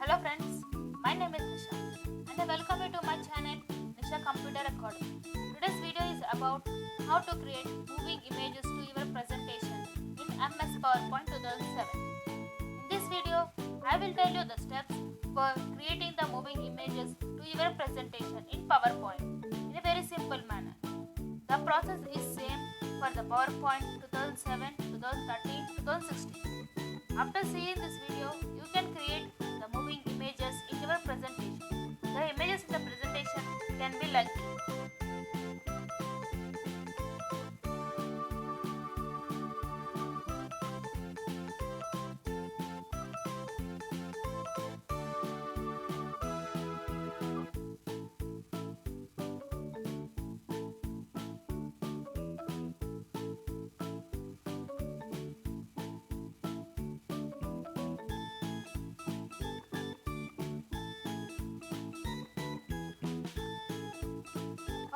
Hello friends, my name is Nisha and I welcome you to my channel NISHA COMPUTER ACADEmy. Today's video is about how to create moving images to your presentation in MS PowerPoint 2007. In this video, I will tell you the steps for creating the moving images to your presentation in PowerPoint in a very simple manner. The process is same for the PowerPoint 2007, 2013, 2016. After seeing this video, you can create the moving images in your presentation. The images in the presentation can be like this.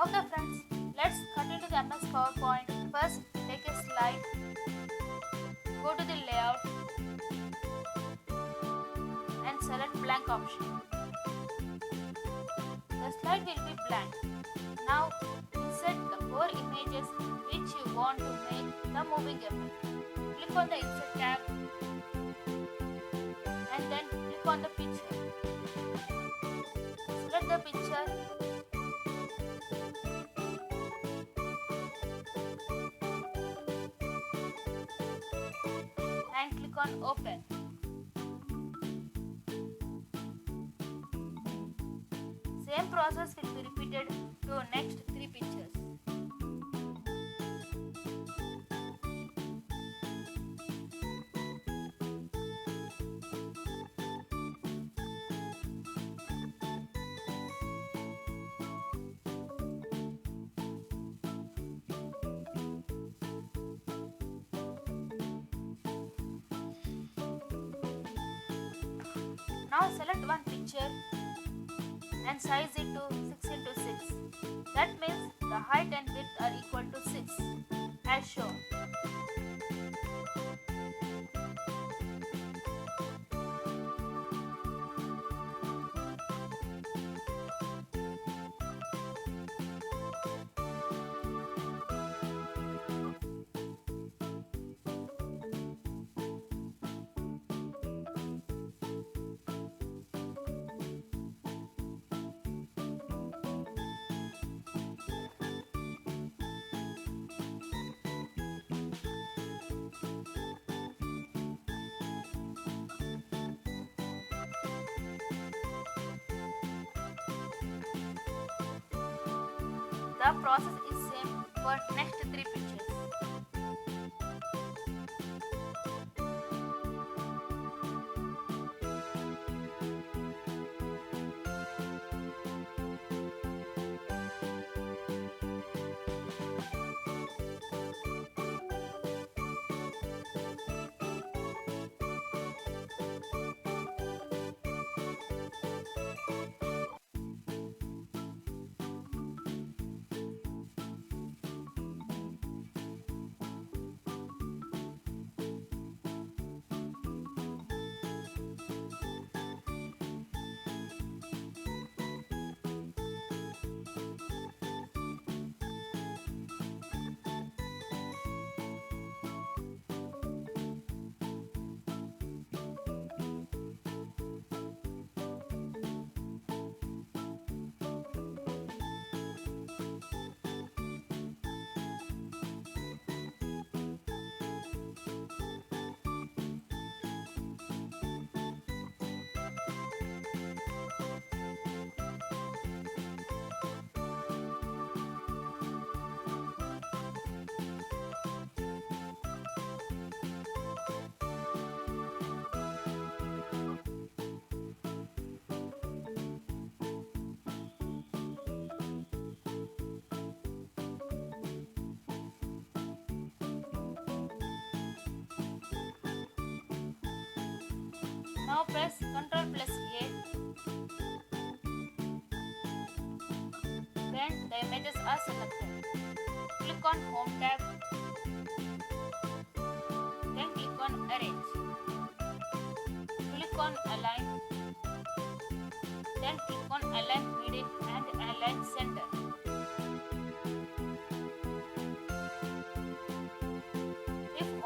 Okay friends, let's cut into the MS PowerPoint. First, take a slide, go to the layout and select blank option. The slide will be blank. Now, insert the 4 images which you want to make the moving effect. Click on the Insert tab and then click on the picture. Select the picture and click on Open. Same process will be repeated to next 3 pictures. Now select one picture and size it to 6 into 6. That means the height and width are equal to 6 as shown. The process is same for next 3 pictures. Now press Ctrl+A. Then the images are selected. Click on Home tab. Then click on Arrange. Click on Align.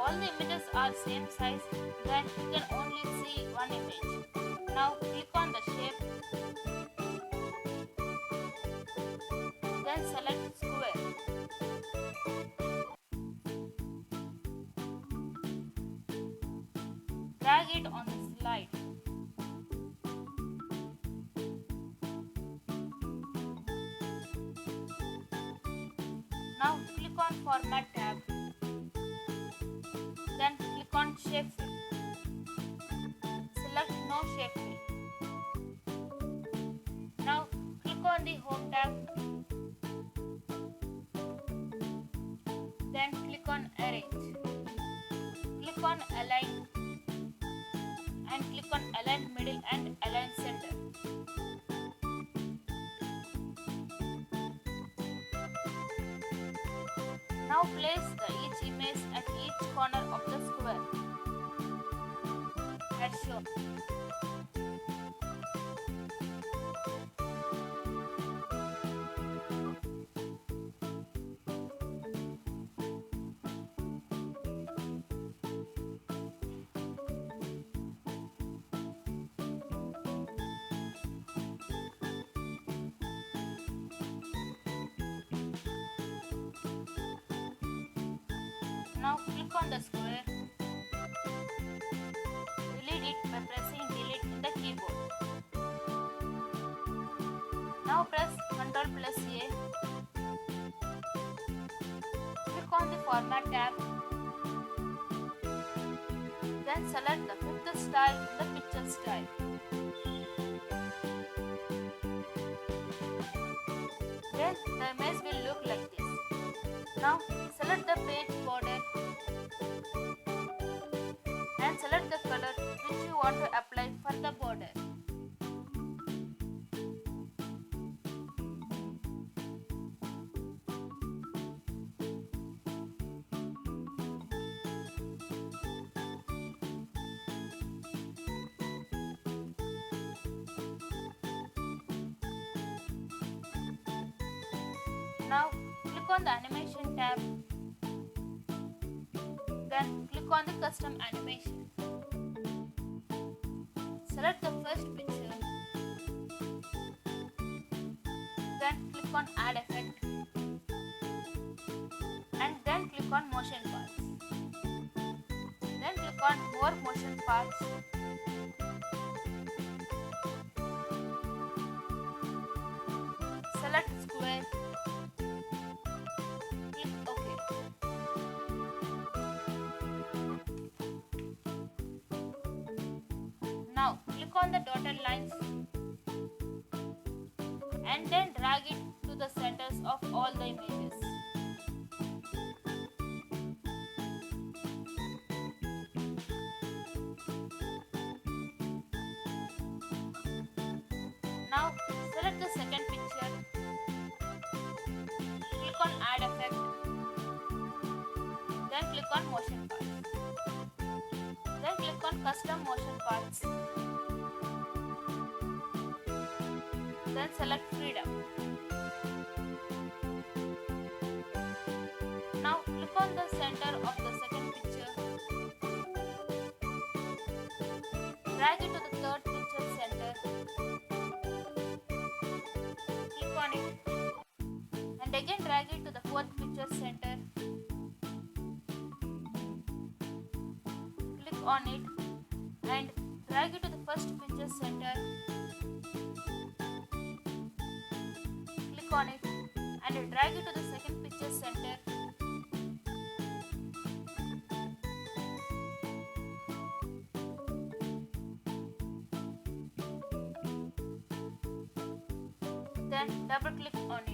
all the images are same size, then you can only see one image. Now click on the shape, then select square. Drag it on the slide. Now click on Format tab, then click on Shape Fill. Select No Shape Fill. Now click on the Home tab, then click on Arrange. Click on Align and click on Align Middle and Align Center. Now place each image at each corner of the square as shown. Now click on the square. Delete it by pressing delete in the keyboard. Now press Ctrl+A. Click on the Format tab. Then select the fifth style in the picture style. Then the image will look like this. Now select the page border and select the color which you want to apply for the border. Now click on the Animation tab, then click on the Custom Animation. Select the first picture, then click on Add Effect and then click on Motion Paths. Then click on More Motion Paths. Select Square. Click OK. Now click on the dotted lines and then drag it to the centers of all the images. Now select the second picture, click on Add Effect, then click on Motion Paths, then click on Custom Motion Paths, then select Freedom. Now click on the center of the second picture, drag it to the third picture center, click on it, and again drag it to the fourth picture center, click on it and drag it to the first picture center, click on it and drag it to the second picture center, then double click on it.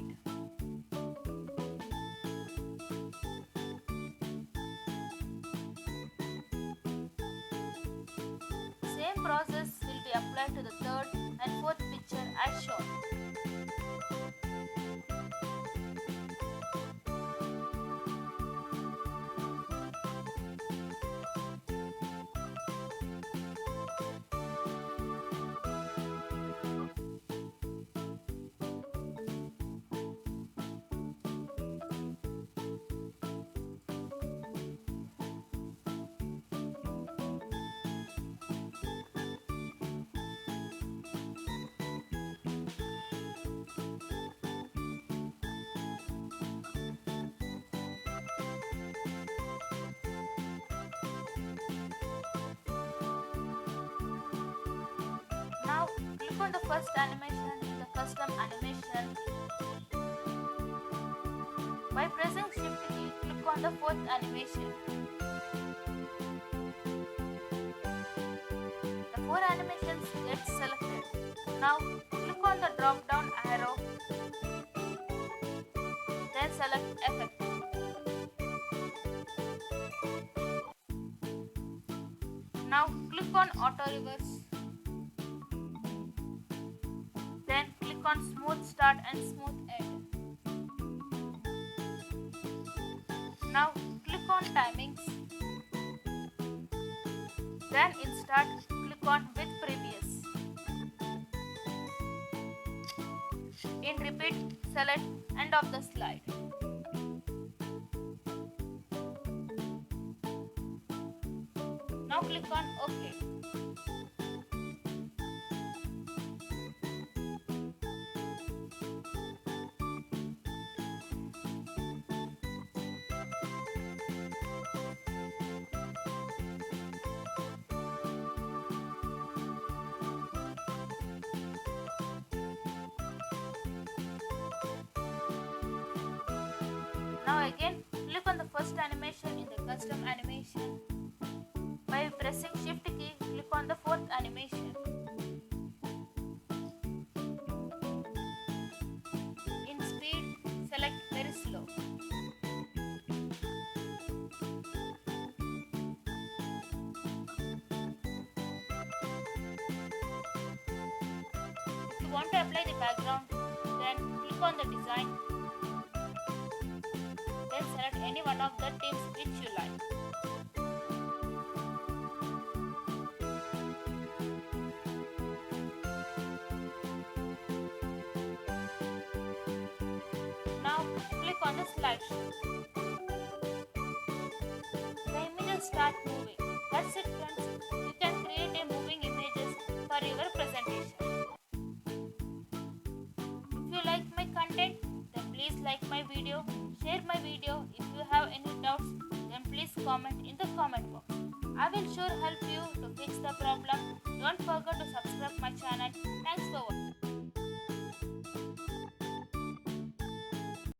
Same process will be applied to the third and fourth picture as shown. on the first animation in the custom animation. By pressing shift key, click on the fourth animation. The four animations get selected. Now click on the drop down arrow, then select effect. Now click on auto reverse, then click on smooth start and smooth end. Now click on timings, then in start click on with previous. In repeat, select end of the slide. Now click on OK. Now again, click on the first animation in the custom animation. By pressing shift key, click on the fourth animation. In speed, select very slow. If you want to apply the background, then click on the design. Then select any one of the themes which you like. Now click on the slideshow. The images start moving. That's it, friends. You can create a moving images for your presentation. If you like my content, then please like my video, share my video. If you have any doubts, then please comment in the comment box. I will sure help you to fix the problem. Don't forget to subscribe my channel. Thanks for watching.